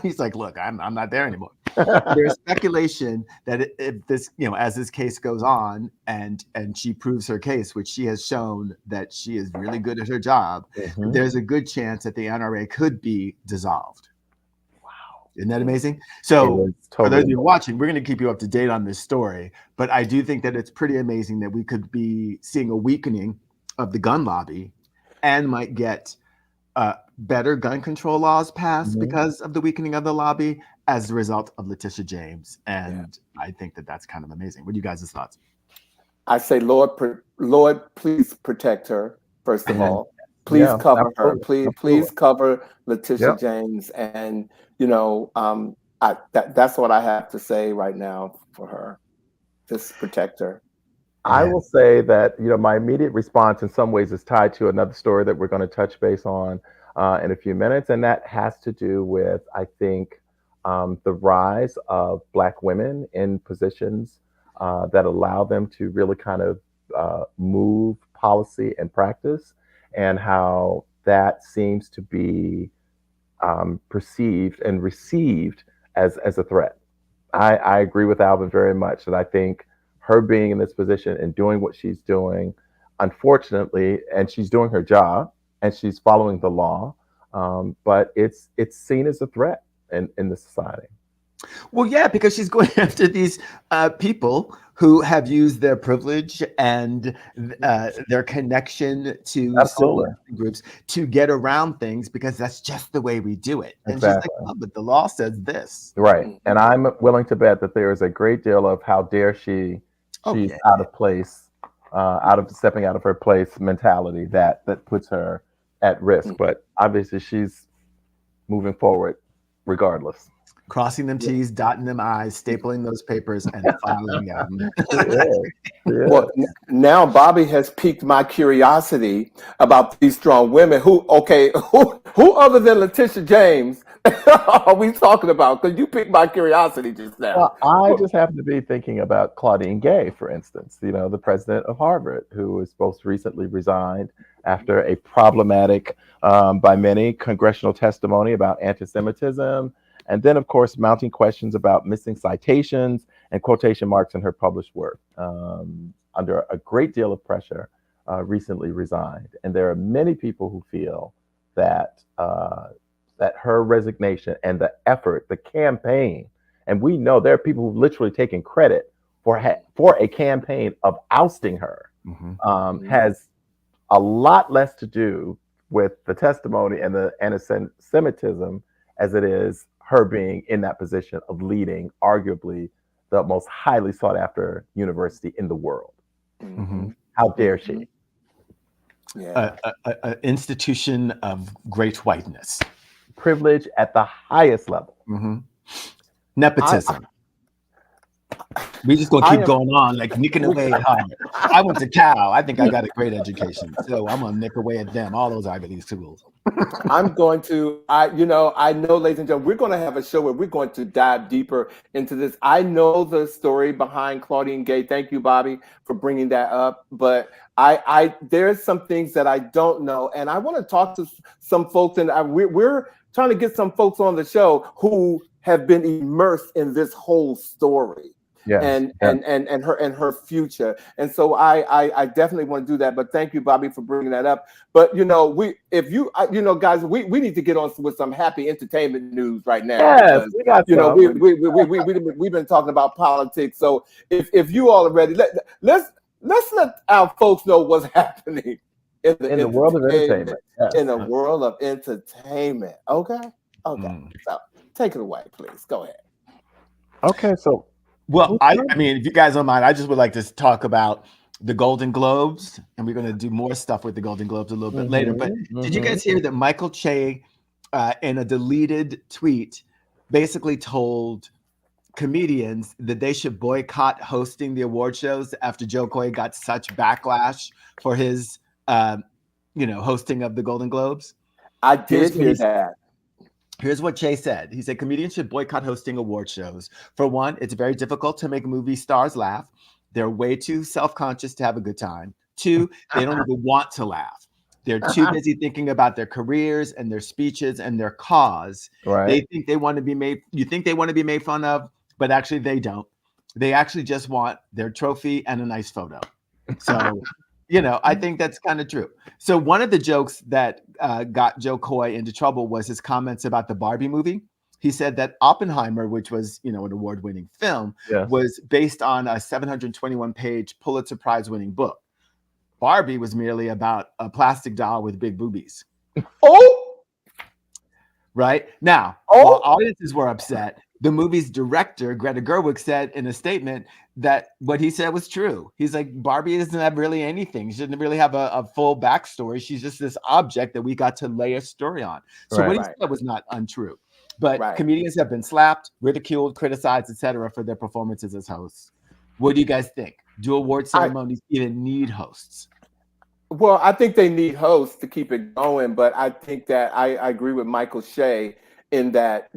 he's like, look, I'm not there anymore. There's speculation that if this, as this case goes on and she proves her case, which she has shown that she is really good at her job, there's a good chance that the NRA could be dissolved. Wow. Isn't that amazing? So for those of you watching, we're going to keep you up to date on this story, but I do think that it's pretty amazing that we could be seeing a weakening of the gun lobby and might get better gun control laws passed because of the weakening of the lobby as a result of Letitia James. And I think that that's kind of amazing. What are you guys' thoughts? I say, Lord, please protect her, first of all. Please cover her. Please cover Letitia James. And, that's what I have to say right now for her. Just protect her. I will say that, my immediate response in some ways is tied to another story that we're going to touch base on in a few minutes. And that has to do with, I think, the rise of Black women in positions that allow them to really kind of move policy and practice, and how that seems to be perceived and received as a threat. I agree with Alvin very much that I think her being in this position and doing what she's doing, unfortunately, and she's doing her job and she's following the law, but it's seen as a threat in the society. Well, yeah, because she's going after these people who have used their privilege and their connection to civil groups to get around things, because that's just the way we do it. And she's like, oh, but the law says this. Right. And I'm willing to bet that there is a great deal of how dare she's out of place, stepping out of her place mentality that puts her at risk. But obviously she's moving forward regardless. Crossing them T's, dotting them I's, stapling those papers, and filing them. Well, now Bobby has piqued my curiosity about these strong women. Who other than Letitia James are we talking about? Because you piqued my curiosity just now. Well, I just happen to be thinking about Claudine Gay, for instance, the president of Harvard, who was most recently resigned after a problematic, by many, congressional testimony about anti-Semitism. And then, of course, mounting questions about missing citations and quotation marks in her published work. Under a great deal of pressure, recently resigned. And there are many people who feel that her resignation and the effort, the campaign, and we know there are people who've literally taken credit for a campaign of ousting her, has a lot less to do with the testimony and the anti-Semitism as it is her being in that position of leading arguably the most highly sought after university in the world. How dare she? Yeah. An institution of great whiteness. Privilege at the highest level. Nepotism. We just gonna keep going on, like nicking away at Harvard. I went to Cal. I think I got a great education, so I'm gonna nick away at them. All those Ivy League schools. I'm going to. I know, ladies and gentlemen, we're going to have a show where we're going to dive deeper into this. I know the story behind Claudine Gay. Thank you, Bobby, for bringing that up. But there's some things that I don't know, and I want to talk to some folks, and we're trying to get some folks on the show who have been immersed in this whole story. And her future, and so I definitely want to do that. But thank you, Bobby, for bringing that up. But guys, we need to get on with some happy entertainment news right now. Yes, we've been talking about politics. So if you all are ready, let's let our folks know what's happening in the world of entertainment. Yes. In the world of entertainment. Okay. So take it away, please. Go ahead. Okay, so. Well, I mean, if you guys don't mind, I just would like to talk about the Golden Globes, and we're going to do more stuff with the Golden Globes a little bit later. But did you guys hear that Michael Che, in a deleted tweet, basically told comedians that they should boycott hosting the award shows after Joe Coy got such backlash for his, hosting of the Golden Globes? I did hear that. Here's what Che said. He said, comedians should boycott hosting award shows. For one, it's very difficult to make movie stars laugh. They're way too self-conscious to have a good time. Two, they don't even want to laugh. They're too busy thinking about their careers and their speeches and their cause. Right. They think they want to be made. You think they want to be made fun of, but actually they don't. They actually just want their trophy and a nice photo. So, I think that's kind of true. So one of the jokes that got Joe Coy into trouble was his comments about the Barbie movie. He said that Oppenheimer, which was, an award-winning film, was based on a 721-page Pulitzer Prize-winning book. Barbie was merely about a plastic doll with big boobies. Right? Now, while audiences were upset, the movie's director, Greta Gerwig, said in a statement that what he said was true. He's like, Barbie doesn't have really anything. She didn't really have a full backstory. She's just this object that we got to lay a story on. So what he said was not untrue. But comedians have been slapped, ridiculed, criticized, etc., for their performances as hosts. What do you guys think? Do award ceremonies even need hosts? Well, I think they need hosts to keep it going, but I think that I agree with Michael Che in that,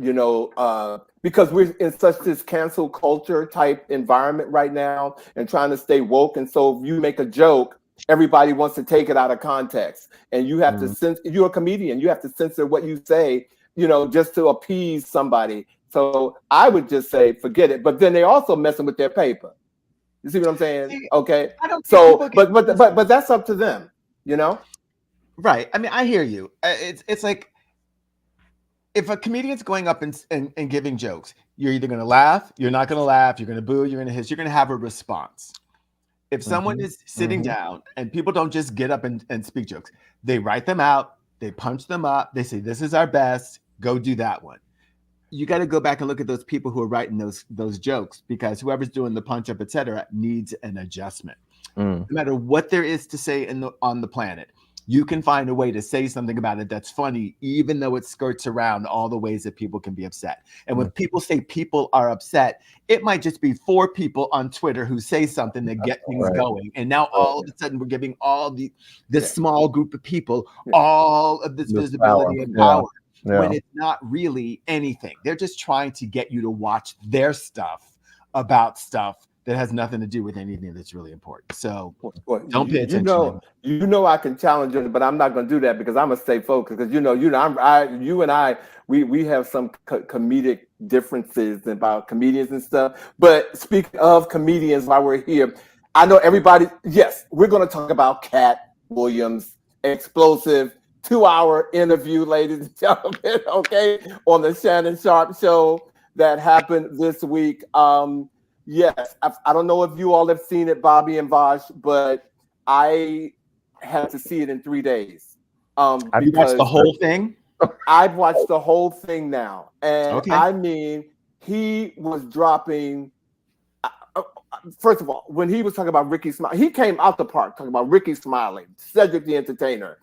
because we're in such this cancel culture type environment right now and trying to stay woke. And so if you make a joke everybody wants to take it out of context, and you have to you're a comedian, you have to censor what you say, just to appease somebody. So I would just say forget it. But then they also messing with their paper. You see what I'm saying? Okay. So, but that's up to them, Right. I mean, I hear you. It's like, if a comedian's going up and giving jokes, you're either going to laugh, you're not going to laugh, you're going to boo, you're going to hiss, you're going to have a response. If someone is sitting down, and people don't just get up and speak jokes, they write them out, they punch them up, they say, this is our best, go do that one. You got to go back and look at those people who are writing those jokes, because whoever's doing the punch up, etc., needs an adjustment. No matter what there is to say on the planet, you can find a way to say something about it that's funny, even though it skirts around all the ways that people can be upset. And when people say people are upset, it might just be 4 people on Twitter who say something that get things going. And now all of a sudden we're giving all this small group of people all of this visibility and power. When it's not really anything. They're just trying to get you to watch their stuff about stuff that has nothing to do with anything that's really important. So don't pay attention. I can challenge you, but I'm not going to do that, because I'm going to stay focused. Because you and I, we have some comedic differences about comedians and stuff. But speaking of comedians, while we're here, I know everybody. Yes, we're going to talk about Katt Williams, explosive 2-hour interview, ladies and gentlemen. Okay, on the Shannon Sharpe show that happened this week. Yes, I don't know if you all have seen it, Bobby and Vash, but I had to see it in 3 days. Have you watched the whole thing? I've watched the whole thing now. And I mean, he was dropping. First of all, when he was talking about Ricky Smiley, he came out the park talking about Ricky Smiley, Cedric the Entertainer.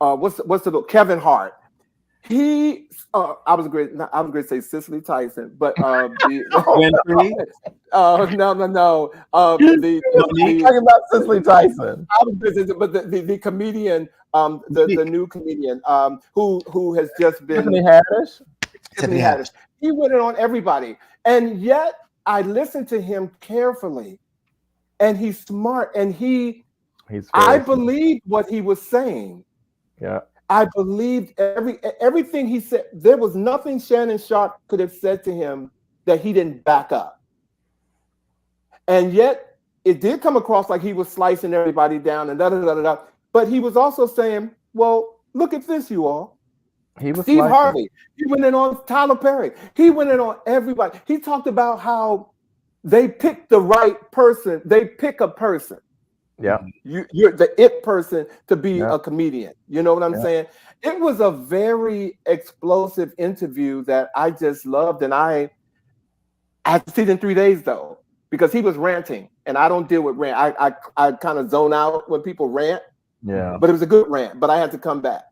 What's the Kevin Hart. I was going to say Cicely Tyson, but no. Talking about Cicely Tyson. But the comedian, the new comedian, who has just been Tiffany Haddish. He went in on everybody, and yet I listened to him carefully, and he's smart, and I believed what he was saying. Yeah. I believed everything he said. There was nothing Shannon Sharpe could have said to him that he didn't back up. And yet it did come across like he was slicing everybody down and da-da-da-da-da. But he was also saying, well, look at this, you all. Steve Harvey. He went in on Tyler Perry. He went in on everybody. He talked about how they pick the right person. They pick a person. Yeah, you're the it person to be a comedian. You know what I'm saying? It was a very explosive interview that I just loved, and I had to see it in 3 days though, because he was ranting, and I don't deal with rant. I kind of zone out when people rant. Yeah, but it was a good rant. But I had to come back.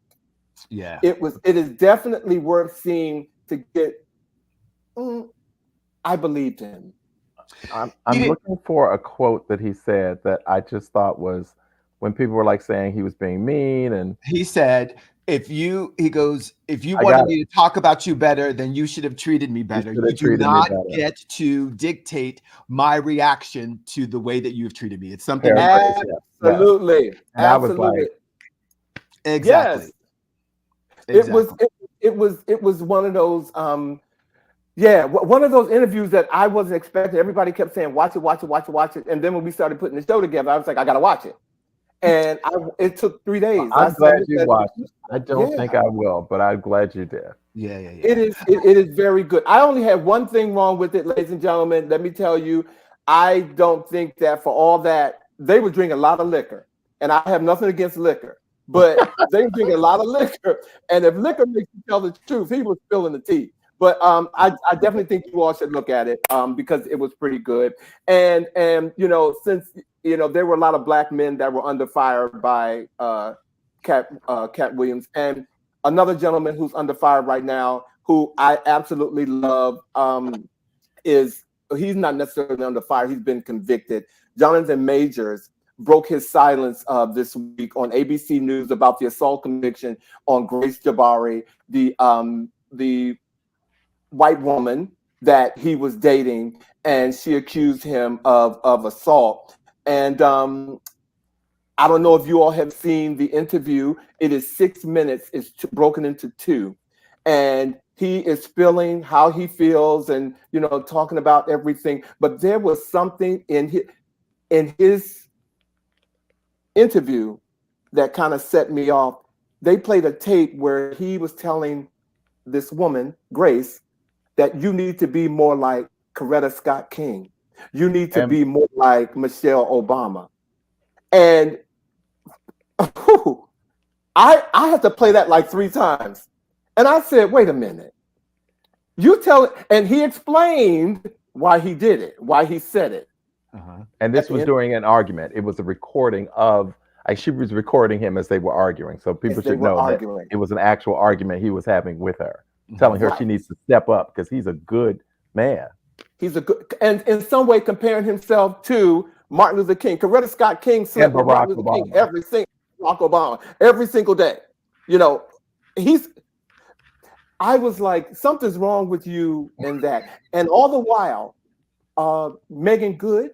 Yeah, it is definitely worth seeing to get. I believed him. I'm looking for a quote that he said that I just thought was, when people were like saying he was being mean, and he said, if you wanted me to talk about you better, then you should have treated me better. You do not get to dictate my reaction to the way that you've treated me. It's something. Absolutely. And I was like, exactly. Yes. It was one of those one of those interviews that I wasn't expecting. Everybody kept saying, watch it. And then when we started putting the show together, I was like, I got to watch it. And it took 3 days. I'm glad you watched it. I don't think I will, but I'm glad you did. Yeah. It is very good. I only had one thing wrong with it, ladies and gentlemen. Let me tell you, I don't think that for all that, they were drinking a lot of liquor. And I have nothing against liquor, but they were drinking a lot of liquor. And if liquor makes you tell the truth, he was spilling the tea. But I definitely think you all should look at it because it was pretty good. And since there were a lot of black men that were under fire by Katt Williams, and another gentleman who's under fire right now, who I absolutely love, he's not necessarily under fire. He's been convicted. Jonathan Majors broke his silence this week on ABC News about the assault conviction on Grace Jabari, the white woman that he was dating, and she accused him of assault. And I don't know if you all have seen the interview. It is 6 minutes. It's broken into two. And he is feeling how he feels and, talking about everything. But there was something in his interview that kind of set me off. They played a tape where he was telling this woman, Grace, that you need to be more like Coretta Scott King. You need to be more like Michelle Obama. And I had to play that like 3 times. And I said, wait a minute. You tell it. And he explained why he did it, why he said it. And this was during an argument. It was a recording of, she was recording him as they were arguing. So people should know that it was an actual argument he was having with her, telling her she needs to step up because he's a good man. He's a good, and in some way comparing himself to Martin Luther King. Coretta Scott King slept with Martin Luther King Barack Obama every single day. I was like, something's wrong with you in that. And all the while, Megan Good,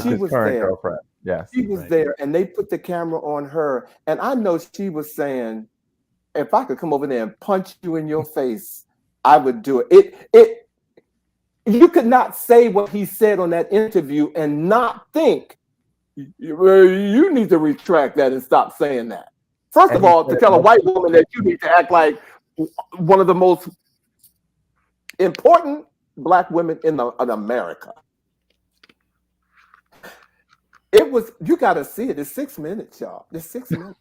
she was there. Girlfriend. Yes, she was there, and they put the camera on her. And I know she was saying, if I could come over there and punch you in your face, I would do it. You could not say what he said on that interview and not think, you need to retract that and stop saying that. First of all, to tell a white woman that you need to act like one of the most important Black women in America. It was, you got to see it. It's 6 minutes, y'all. It's 6 minutes.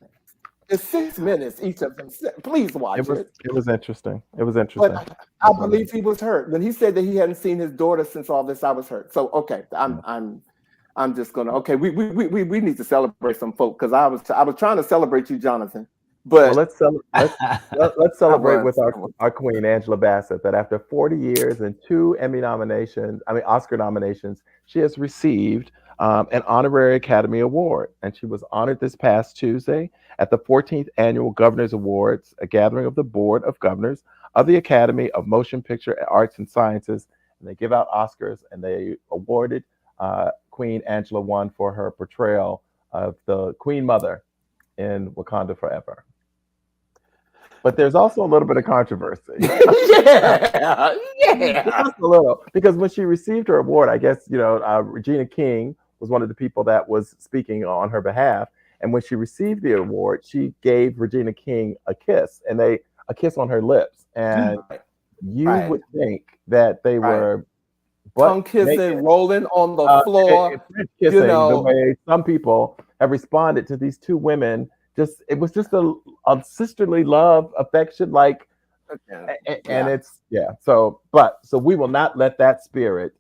It's 6 minutes each of them. Please watch it. It was interesting. It was interesting. But I believe he was hurt when he said that he hadn't seen his daughter since all this. I was hurt. So okay, I'm just gonna. Okay, we need to celebrate some folk because I was trying to celebrate you, Jonathan. But let's celebrate with our queen Angela Bassett, that after 40 years and 2 Oscar nominations, she has received an honorary Academy Award, and she was honored this past Tuesday at the 14th Annual Governors Awards, a gathering of the Board of Governors of the Academy of Motion Picture Arts and Sciences. And they give out Oscars, and they awarded Queen Angela one for her portrayal of the Queen Mother in Wakanda Forever. But there's also a little bit of controversy. yeah. Just a little, because when she received her award, I guess, Regina King was one of the people that was speaking on her behalf. And when she received the award, she gave Regina King a kiss on her lips. And you would think that they were tongue kissing, rolling on the floor, kissing, the way some people have responded to these 2 women. It was just a sisterly love, affection, So we will not let that spirit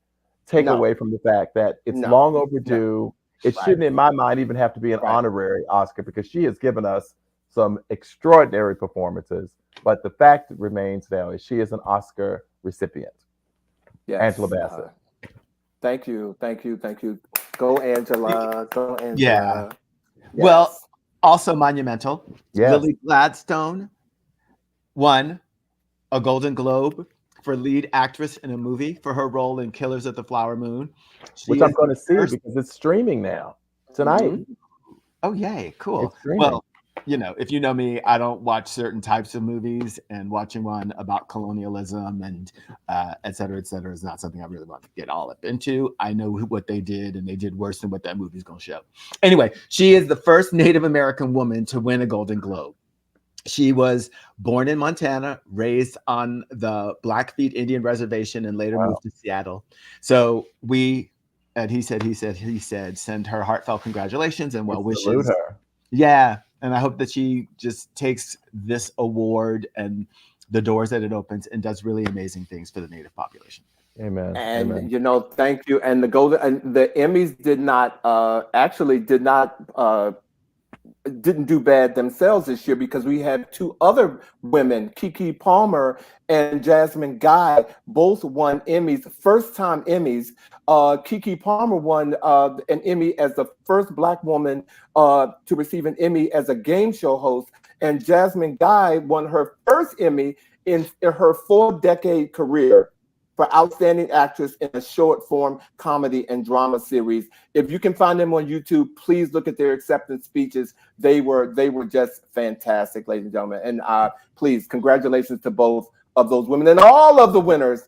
take away from the fact that it's long overdue. It shouldn't, in my mind, even have to be an honorary Oscar, because she has given us some extraordinary performances. But the fact remains now is she is an Oscar recipient. Yes. Angela Bassett. Thank you. Go Angela. Go Angela. Yeah. Yes. Well, also monumental. Yes. Lily Gladstone won a Golden Globe for lead actress in a movie for her role in Killers of the Flower Moon. Which I'm going to see because it's streaming now tonight. Mm-hmm. Oh, yay. Cool. Well, if you know me, I don't watch certain types of movies, and watching one about colonialism and et cetera, is not something I really want to get all up into. I know what they did, and they did worse than what that movie is going to show. Anyway, she is the first Native American woman to win a Golden Globe. She was born in Montana, raised on the Blackfeet Indian Reservation, and later moved to Seattle. So he said, send her heartfelt congratulations and well wishes. Salute her. Yeah. And I hope that she just takes this award and the doors that it opens and does really amazing things for the Native population. Amen. And Amen. Thank you. And the Emmys didn't do bad themselves this year, because we had 2 other women, Keke Palmer and Jasmine Guy, both won Emmys, first-time Emmys. Keke Palmer won an Emmy as the first Black woman to receive an Emmy as a game show host, and Jasmine Guy won her first Emmy in her 4-decade career for Outstanding Actress in a Short Form Comedy and Drama Series. If you can find them on YouTube, please look at their acceptance speeches. They were just fantastic, ladies and gentlemen. And please, congratulations to both of those women and all of the winners,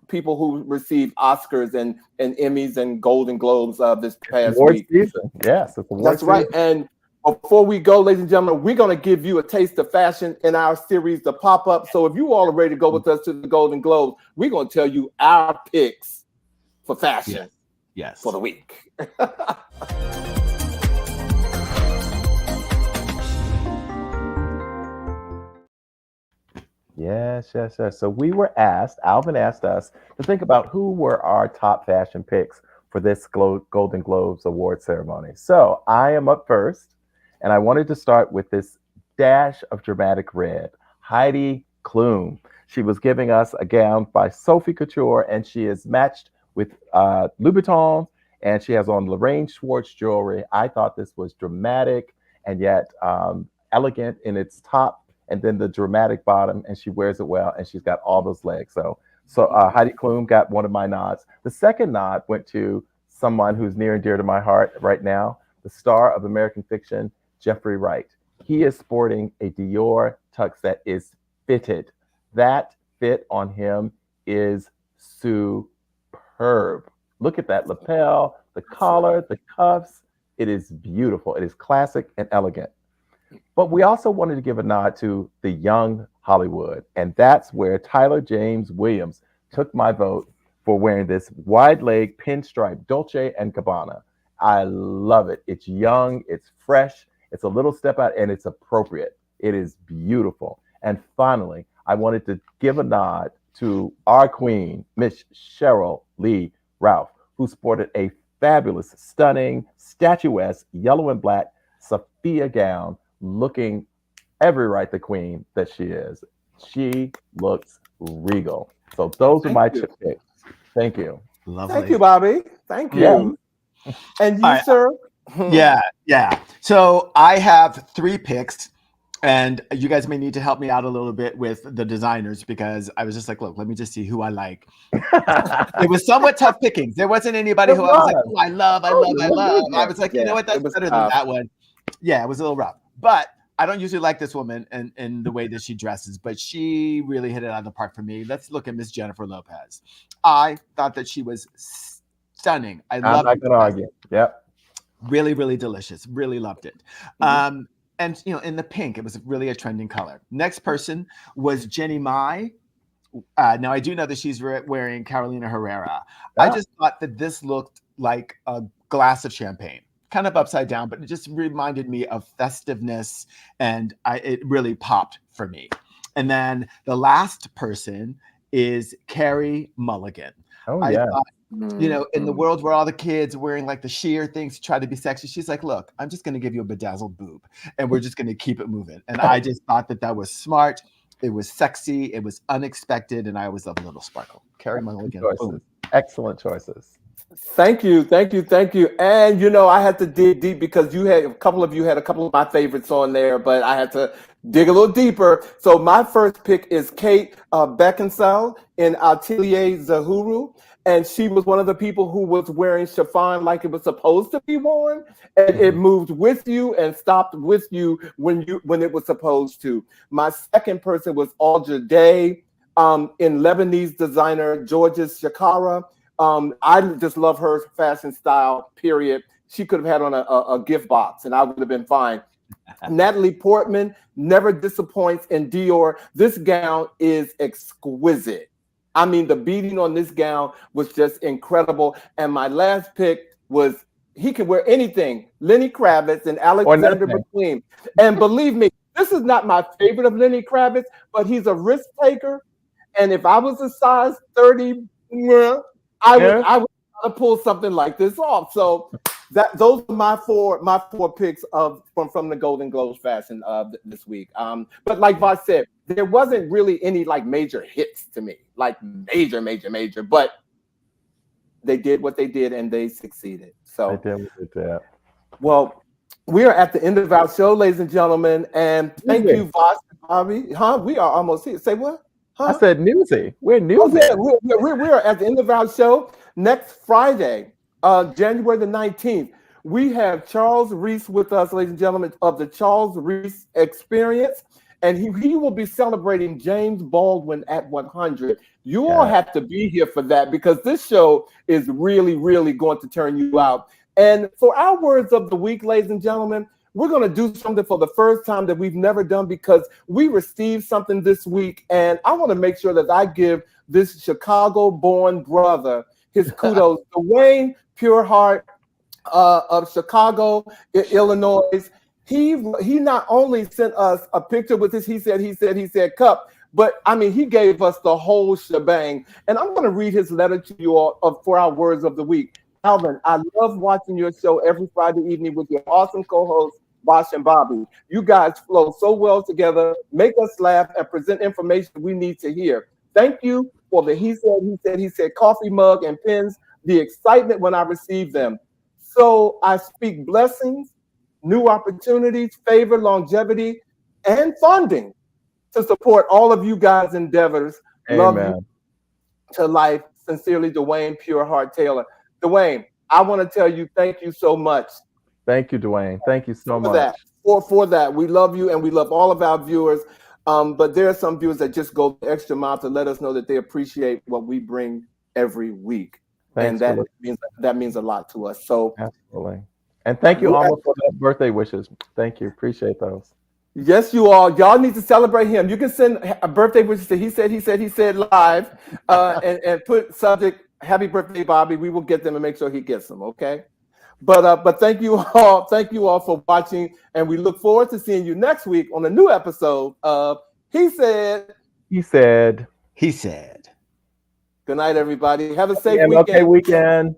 people who received Oscars and Emmys and Golden Globes this past week. Season. Yes, it's that's right. And before we go, ladies and gentlemen, we're going to give you a taste of fashion in our series, The Pop-Up. So if you all are ready to go with us to the Golden Globes, we're going to tell you our picks for fashion for the week. Yes. So we were asked, Alvin asked us to think about who were our top fashion picks for this Golden Globes award ceremony. So I am up first, and I wanted to start with this dash of dramatic red, Heidi Klum. She was giving us a gown by Sophie Couture, and she is matched with Louboutin, and she has on Lorraine Schwartz jewelry. I thought this was dramatic and yet elegant in its top, and then the dramatic bottom, and she wears it well, and she's got all those legs. So Heidi Klum got one of my nods. The second nod went to someone who's near and dear to my heart right now, the star of American Fiction, Jeffrey Wright. He is sporting a Dior tux that is fitted. That fit on him is superb. Look at that lapel, the collar, the cuffs. It is beautiful. It is classic and elegant. But we also wanted to give a nod to the young Hollywood, and that's where Tyler James Williams took my vote for wearing this wide leg pinstripe Dolce & Gabbana. I love it. It's young, it's fresh, it's a little step out, and it's appropriate. It is beautiful. And finally, I wanted to give a nod to our queen, Miss Cheryl Lee Ralph, who sported a fabulous, stunning, statuesque yellow and black Sophia gown, looking every right the queen that she is. She looks regal. So those are my picks. Thank you. Lovely. Thank you, Bobby. Thank you. Yeah. And you, sir? Yeah. So I have 3 picks, and you guys may need to help me out a little bit with the designers, because I was just like, look, let me just see who I like. It was somewhat tough pickings. There wasn't anybody who I was like, oh, I love. I was like, you know what, that's better than that one. Yeah, it was a little rough. But I don't usually like this woman and the way that she dresses, but she really hit it out of the park for me. Let's look at Miss Jennifer Lopez. I thought that she was stunning. I'm not going to argue. Yep. Really, really delicious. Really loved it. Mm-hmm. And, in the pink, it was really a trending color. Next person was Jenny Mai. Now, I do know that she's wearing Carolina Herrera. I just thought that this looked like a glass of champagne. Kind of upside down, but it just reminded me of festiveness, and it really popped for me. And then the last person is Carey Mulligan. Oh, yeah. Thought, in the world where all the kids are wearing like the sheer things to try to be sexy, she's like, look, I'm just going to give you a bedazzled boob, and we're just going to keep it moving. And I just thought that was smart. It was sexy. It was unexpected. And I always love a little sparkle. Carey Mulligan. Excellent choices. Thank you. And I had to dig deep because a couple of my favorites on there, but I had to dig a little deeper. So my first pick is Kate Beckinsale in Atelier Zahuru, and she was one of the people who was wearing chiffon like it was supposed to be worn, and it moved with you and stopped with you when it was supposed to. My second person was Audra Day in Lebanese designer Georges Shakara. I just love her fashion style, period. She could have had on a gift box and I would have been fine. Natalie Portman never disappoints in Dior. This gown is exquisite. I mean, the beading on this gown was just incredible. And my last pick was, he can wear anything, Lenny Kravitz and Alexander McQueen. And believe me, this is not my favorite of Lenny Kravitz, but he's a risk taker. And if I was a size 30, I would pull something like this off. So those are my four picks from the Golden Globes fashion this week. But like Vash said, there wasn't really any like major hits to me, like major. But they did what they did and they succeeded. So I did what they did. Well, we are at the end of our show, ladies and gentlemen, and thank you, Vash, Bobby. We are almost here. Say what? I said newsy. We're newsy. Oh, yeah, we're at the end of our show. Next Friday, January the 19th, we have Charles Reese with us, ladies and gentlemen, of the Charles Reese Experience. And he will be celebrating James Baldwin at 100. You all have to be here for that because this show is really, really going to turn you out. And for our words of the week, ladies and gentlemen, we're going to do something for the first time that we've never done because we received something this week. And I want to make sure that I give this Chicago-born brother his kudos. Dwayne Pureheart of Chicago, Illinois. He not only sent us a picture with his he said cup, but I mean, he gave us the whole shebang. And I'm going to read his letter to you all for our words of the week. Alvin, I love watching your show every Friday evening with your awesome co-hosts, Vash and Boddie. You guys flow so well together, make us laugh, and present information we need to hear. Thank you for the he said coffee mug and pins, the excitement when I receive them. So I speak blessings, new opportunities, favor, longevity, and funding to support all of you guys' endeavors. Amen. Love you to life. Sincerely, Dwayne Pureheart Taylor. Dwayne, I want to tell you thank you so much. Thank you, Dwayne. Thank you so much. For that. We love you and we love all of our viewers. But there are some viewers that just go the extra mile to let us know that they appreciate what we bring every week. Thanks, and that means a lot to us. So absolutely. And thank you, Alma, for the birthday wishes. Thank you. Appreciate those. Yes, you all. Y'all need to celebrate him. You can send a birthday wishes to he said live and put subject happy birthday, Bobby. We will get them and make sure he gets them. Okay. But thank you all. Thank you all for watching. And we look forward to seeing you next week on a new episode of He Said. He said. He said. Good night, everybody. Have a safe weekend. Okay, weekend.